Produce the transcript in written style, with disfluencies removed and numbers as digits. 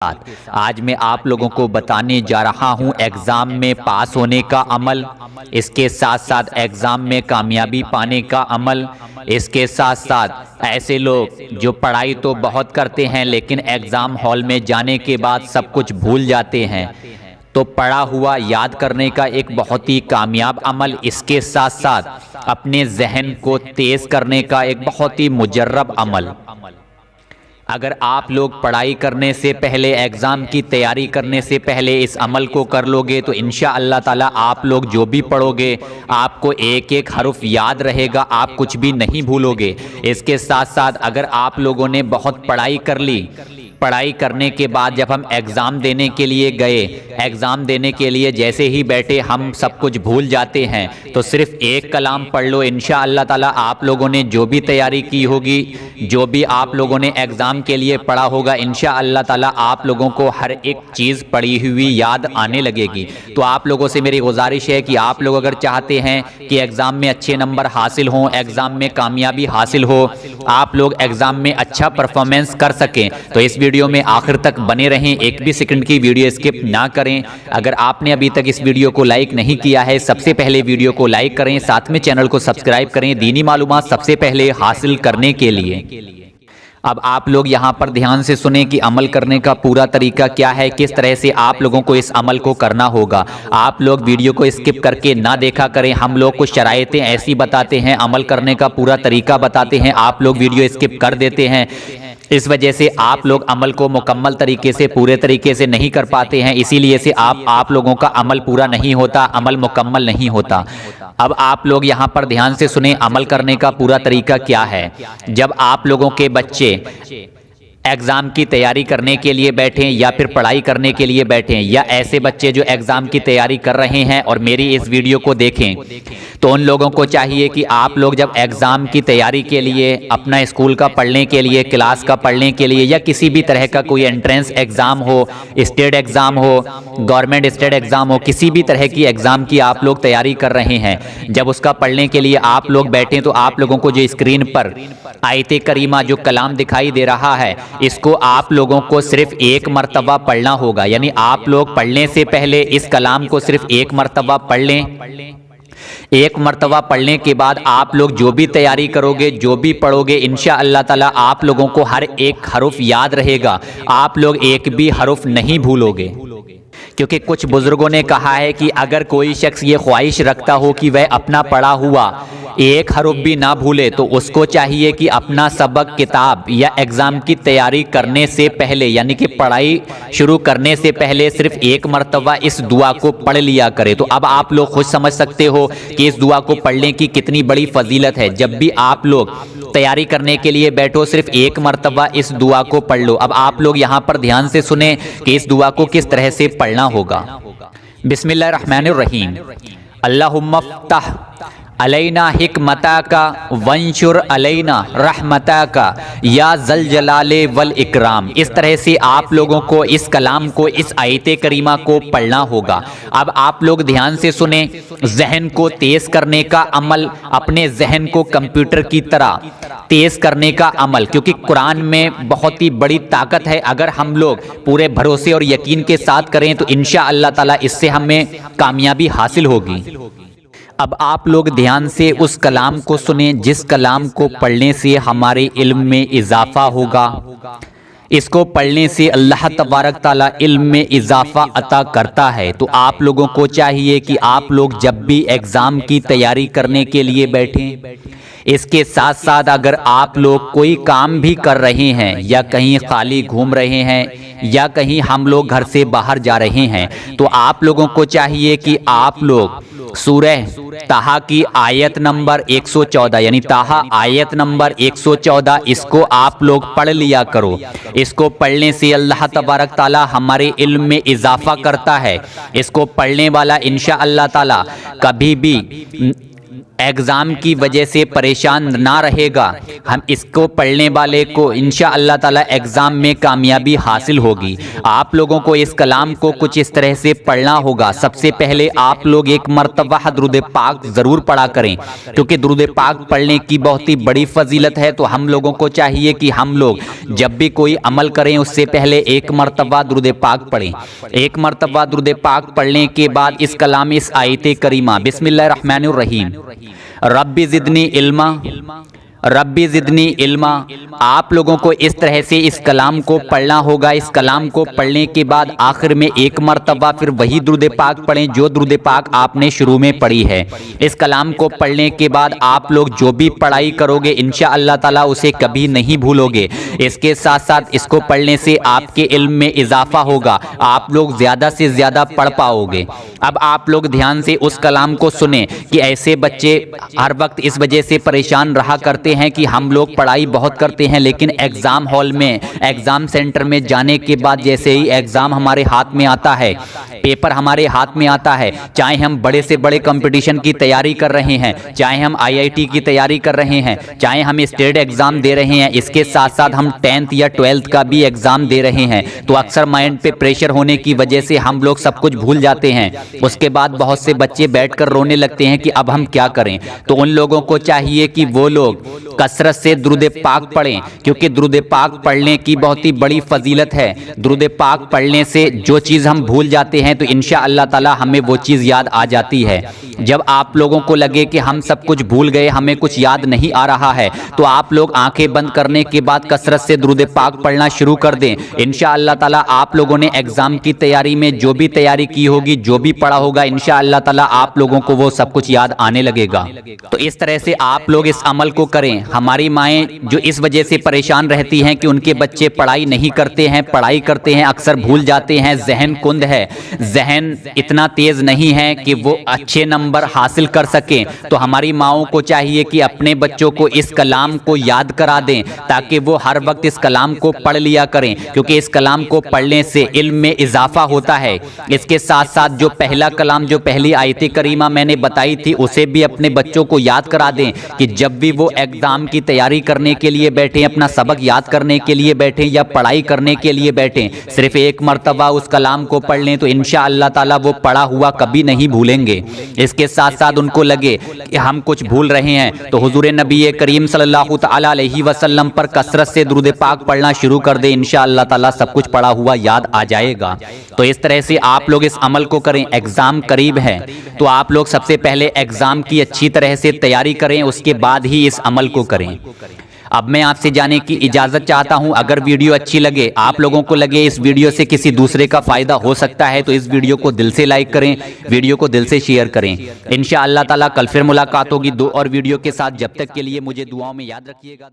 آج میں آپ لوگوں کو بتانے جا رہا ہوں ایگزام میں پاس ہونے کا عمل، اس کے ساتھ ساتھ ایگزام میں کامیابی پانے کا عمل، اس کے ساتھ ساتھ ایسے لوگ جو پڑھائی تو بہت کرتے ہیں لیکن ایگزام ہال میں جانے کے بعد سب کچھ بھول جاتے ہیں، تو پڑھا ہوا یاد کرنے کا ایک بہت ہی کامیاب عمل، اس کے ساتھ ساتھ اپنے ذہن کو تیز کرنے کا ایک بہت ہی مجرب عمل۔ اگر آپ لوگ پڑھائی کرنے سے پہلے، ایگزام کی تیاری کرنے سے پہلے اس عمل کو کر لو گے تو انشاءاللہ تعالی آپ لوگ جو بھی پڑھو گے آپ کو ایک ایک حرف یاد رہے گا، آپ کچھ بھی نہیں بھولو گے۔ اس کے ساتھ ساتھ اگر آپ لوگوں نے بہت پڑھائی کر لی، پڑھائی کرنے کے بعد جب ہم ایگزام دینے کے لیے گئے، ایگزام دینے کے لیے جیسے ہی بیٹھے ہم سب کچھ بھول جاتے ہیں، تو صرف ایک کلام پڑھ لو، انشاءاللہ تعالی آپ لوگوں نے جو بھی تیاری کی ہوگی، جو بھی آپ لوگوں نے ایگزام کے لیے پڑھا ہوگا، انشاءاللہ تعالی آپ لوگوں کو ہر ایک چیز پڑھی ہوئی یاد آنے لگے گی۔ تو آپ لوگوں سے میری گزارش ہے کہ آپ لوگ اگر چاہتے ہیں کہ ایگزام میں اچھے نمبر حاصل ہوں، ایگزام میں کامیابی حاصل ہو، آپ لوگ ایگزام میں اچھا پرفارمنس کر سکیں، تو اس ویڈیو میں آخر تک بنے رہیں، ایک بھی سیکنڈ کی ویڈیو اسکپ نہ کریں۔ اگر آپ نے ابھی تک اس ویڈیو کو لائک نہیں کیا ہے، سب سے پہلے ویڈیو کو لائک کریں، ساتھ میں چینل کو سبسکرائب کریں دینی معلومات سب سے پہلے حاصل کرنے کے لیے۔ اب آپ لوگ یہاں پر دھیان سے سنیں کہ عمل کرنے کا پورا طریقہ کیا ہے، کس طرح سے آپ لوگوں کو اس عمل کو کرنا ہوگا۔ آپ لوگ ویڈیو کو اسکپ کر کے نہ دیکھا کریں، ہم لوگ کچھ شرائطیں ایسی بتاتے ہیں، عمل کرنے کا پورا طریقہ بتاتے ہیں، آپ لوگ ویڈیو اسکپ کر دیتے ہیں، اس وجہ سے آپ لوگ عمل کو مکمل طریقے سے، پورے طریقے سے نہیں کر پاتے ہیں، اسی لیے سے آپ لوگوں کا عمل پورا نہیں ہوتا، عمل مکمل نہیں ہوتا۔ اب آپ لوگ یہاں پر دھیان سے سنیں عمل کرنے کا پورا طریقہ کیا ہے۔ جب آپ لوگوں کے بچے ایگزام کی تیاری کرنے کے لیے بیٹھیں یا پھر پڑھائی کرنے کے لیے بیٹھیں، یا ایسے بچے جو ایگزام کی تیاری کر رہے ہیں اور میری اس ویڈیو کو دیکھیں، تو ان لوگوں کو چاہیے کہ آپ لوگ جب ایگزام کی تیاری کے لیے، اپنا اسکول کا پڑھنے کے لیے، کلاس کا پڑھنے کے لیے، یا کسی بھی طرح کا کوئی انٹرنس ایگزام ہو، اسٹیٹ ایگزام ہو، گورنمنٹ اسٹیٹ ایگزام ہو، کسی بھی طرح کی ایگزام کی آپ لوگ تیاری کر رہے ہیں، جب اس کا پڑھنے کے لیے آپ لوگ بیٹھیں تو آپ لوگوں کو جو اسکرین پر آیت کریمہ جو کلام دکھائی دے رہا ہے، اس کو آپ لوگوں کو صرف ایک مرتبہ پڑھنا ہوگا، یعنی آپ لوگ پڑھنے سے پہلے اس کلام کو صرف ایک مرتبہ پڑھ لیں۔ ایک مرتبہ پڑھنے کے بعد آپ لوگ جو بھی تیاری کرو گے، جو بھی پڑھو گے، انشاءاللہ تعالی آپ لوگوں کو ہر ایک حرف یاد رہے گا، آپ لوگ ایک بھی حرف نہیں بھولو گے۔ کیونکہ کچھ بزرگوں نے کہا ہے کہ اگر کوئی شخص یہ خواہش رکھتا ہو کہ وہ اپنا پڑھا ہوا ایک حرف بھی نہ بھولے، تو اس کو چاہیے کہ اپنا سبق، کتاب یا ایگزام کی تیاری کرنے سے پہلے، یعنی کہ پڑھائی شروع کرنے سے پہلے صرف ایک مرتبہ اس دعا کو پڑھ لیا کرے۔ تو اب آپ لوگ خود سمجھ سکتے ہو کہ اس دعا کو پڑھنے کی کتنی بڑی فضیلت ہے۔ جب بھی آپ لوگ تیاری کرنے کے لیے بیٹھو صرف ایک مرتبہ اس دعا کو پڑھ لو۔ اب آپ لوگ یہاں پر دھیان سے سنیں کہ اس دعا کو کس طرح سے پڑھنا ہوگا۔ بسم اللہ الرحمن الرحیم۔ اللہم افتح علینا حکمتک وانشر علینا رحمتک یا ذا الجلال والاکرام۔ اس طرح سے آپ لوگوں کو اس کلام کو، اس آیت کریمہ کو پڑھنا ہوگا۔ اب آپ لوگ دھیان سے سنیں، ذہن کو تیز کرنے کا عمل، اپنے ذہن کو کمپیوٹر کی طرح تیز کرنے کا عمل، کیونکہ قرآن میں بہت ہی بڑی طاقت ہے، اگر ہم لوگ پورے بھروسے اور یقین کے ساتھ کریں تو انشاءاللہ تعالی اس سے ہمیں کامیابی حاصل ہوگی۔ اب آپ لوگ دھیان سے اس کلام کو سنیں جس کلام کو پڑھنے سے ہمارے علم میں اضافہ ہوگا۔ اس کو پڑھنے سے اللہ تبارک تعالیٰ علم میں اضافہ عطا کرتا ہے۔ تو آپ لوگوں کو چاہیے کہ آپ لوگ جب بھی ایگزام کی تیاری کرنے کے لیے بیٹھیں، اس کے ساتھ ساتھ اگر آپ لوگ کوئی کام بھی کر رہے ہیں، یا کہیں خالی گھوم رہے ہیں، یا کہیں ہم لوگ گھر سے باہر جا رہے ہیں، تو آپ لوگوں کو چاہیے کہ آپ لوگ سورہ طٰہٰ کی آیت نمبر 114، یعنی طٰہٰ آیت نمبر 114، اس کو آپ لوگ پڑھ لیا کرو۔ اس کو پڑھنے سے اللہ تبارک تعالی ہمارے علم میں اضافہ کرتا ہے۔ اس کو پڑھنے والا انشاءاللہ تعالی کبھی بھی ایگزام کی وجہ سے پریشان نہ رہے گا، ہم اس کو پڑھنے والے کو انشاءاللہ تعالی ایگزام میں کامیابی حاصل ہوگی۔ آپ لوگوں کو اس کلام کو کچھ اس طرح سے پڑھنا ہوگا۔ سب سے پہلے آپ لوگ ایک مرتبہ درود پاک ضرور پڑھا کریں، کیونکہ درود پاک پڑھنے کی بہت ہی بڑی فضیلت ہے۔ تو ہم لوگوں کو چاہیے کہ ہم لوگ جب بھی کوئی عمل کریں اس سے پہلے ایک مرتبہ درود پاک پڑھیں۔ ایک مرتبہ درود پاک پڑھنے کے بعد اس کلام، اس آیت کریمہ بسم اللہ الرحمن الرحیم رب زدنی علما، ربی زدنی علما، آپ لوگوں کو اس طرح سے اس کلام کو پڑھنا ہوگا۔ اس کلام کو پڑھنے کے بعد آخر میں ایک مرتبہ پھر وہی درود پاک پڑھیں جو درود پاک آپ نے شروع میں پڑھی ہے۔ اس کلام کو پڑھنے کے بعد آپ لوگ جو بھی پڑھائی کرو گے انشاءاللہ تعالی اسے کبھی نہیں بھولو گے۔ اس کے ساتھ ساتھ اس کو پڑھنے سے آپ کے علم میں اضافہ ہوگا، آپ لوگ زیادہ سے زیادہ پڑھ پاؤ گے۔ اب آپ لوگ دھیان سے اس کلام کو سنیں کہ ایسے بچے ہر وقت اس وجہ سے پریشان رہا کرتے ہیں کہ ہم لوگ پڑھائی بہت کرتے ہیں لیکن ایگزام ہال میں، ایگزام سینٹر میں جانے کے بعد جیسے ہی ایگزام ہمارے ہاتھ میں آتا ہے، پیپر ہمارے ہاتھ میں آتا ہے، چاہے ہم بڑے سے بڑے کمپٹیشن کی تیاری کر رہے ہیں، چاہے ہم IIT کی تیاری کر رہے ہیں، چاہے ہم اسٹیٹ ایگزام دے رہے ہیں، اس کے ساتھ ساتھ ہم 10th یا 12th کا بھی ایگزام دے رہے ہیں، تو اکثر مائنڈ پہ پریشر ہونے کی وجہ سے ہم لوگ سب کچھ بھول جاتے ہیں۔ اس کے بعد بہت سے بچے بیٹھ کر رونے لگتے ہیں کہ اب ہم کیا کریں۔ تو ان لوگوں کو چاہیے کہ وہ لوگ کثرت سے درود پاک پڑھیں، کیونکہ درود پاک پڑھنے کی بہت ہی بڑی فضیلت ہے۔ درود پاک پڑھنے سے جو چیز ہم بھول جاتے ہیں تو انشاءاللہ تعالی ہمیں وہ چیز یاد آ جاتی ہے۔ جب آپ لوگوں کو لگے کہ ہم سب کچھ بھول گئے، ہمیں کچھ یاد نہیں آ رہا ہے، تو آپ لوگ آنکھیں بند کرنے کے بعد کثرت سے درود پاک پڑھنا شروع کر دیں۔ انشاءاللہ تعالی آپ لوگوں نے ایگزام کی تیاری میں جو بھی تیاری کی ہوگی، جو بھی پڑھا ہوگا، انشاءاللہ تعالی آپ لوگوں کو وہ سب کچھ یاد آنے لگے گا۔ تو اس طرح سے آپ لوگ اس عمل کو کریں۔ ہماری مائیں جو اس وجہ سے پریشان رہتی ہیں کہ ان کے بچے پڑھائی نہیں کرتے ہیں، پڑھائی کرتے ہیں اکثر بھول جاتے ہیں، ذہن کند ہے، ذہن اتنا تیز نہیں ہے کہ وہ اچھے نمبر حاصل کر سکیں، تو ہماری ماؤں کو چاہیے کہ اپنے بچوں کو اس کلام کو یاد کرا دیں تاکہ وہ ہر وقت اس کلام کو پڑھ لیا کریں، کیونکہ اس کلام کو پڑھنے سے علم میں اضافہ ہوتا ہے۔ اس کے ساتھ ساتھ جو پہلا کلام، جو پہلی آیت کریمہ میں نے بتائی تھی، اسے بھی اپنے بچوں کو یاد کرا دیں کہ جب بھی وہ ایگزام کی تیاری کرنے کے لیے بیٹھیں، اپنا سبق یاد کرنے کے لیے بیٹھیں یا پڑھائی کرنے کے لیے بیٹھیں، صرف ایک مرتبہ اس کلام کو پڑھ لیں تو انشاءاللہ تعالی وہ پڑھا ہوا کبھی نہیں بھولیں گے۔ اس کے ساتھ ساتھ ان کو لگے کہ ہم کچھ بھول رہے ہیں تو حضور نبی کریم صلی اللہ تعالی علیہ وسلم پر کثرت سے درود پاک پڑھنا شروع کر دیں، انشاءاللہ تعالی سب کچھ پڑھا ہوا یاد آ جائے گا۔ تو اس طرح سے آپ لوگ اس عمل کو کریں۔ ایگزام قریب ہے تو آپ لوگ سب سے پہلے ایگزام کی اچھی طرح سے تیاری کریں، اس کے بعد ہی اس عمل کو کریں۔ اب میں آپ سے جانے کی اجازت چاہتا ہوں۔ اگر ویڈیو اچھی لگے، آپ لوگوں کو لگے اس ویڈیو سے کسی دوسرے کا فائدہ ہو سکتا ہے، تو اس ویڈیو کو دل سے لائک کریں، ویڈیو کو دل سے شیئر کریں۔ انشاءاللہ تعالی کل پھر ملاقات ہوگی دو اور ویڈیو کے ساتھ۔ جب تک کے لیے مجھے دعاؤں میں یاد رکھیے گا۔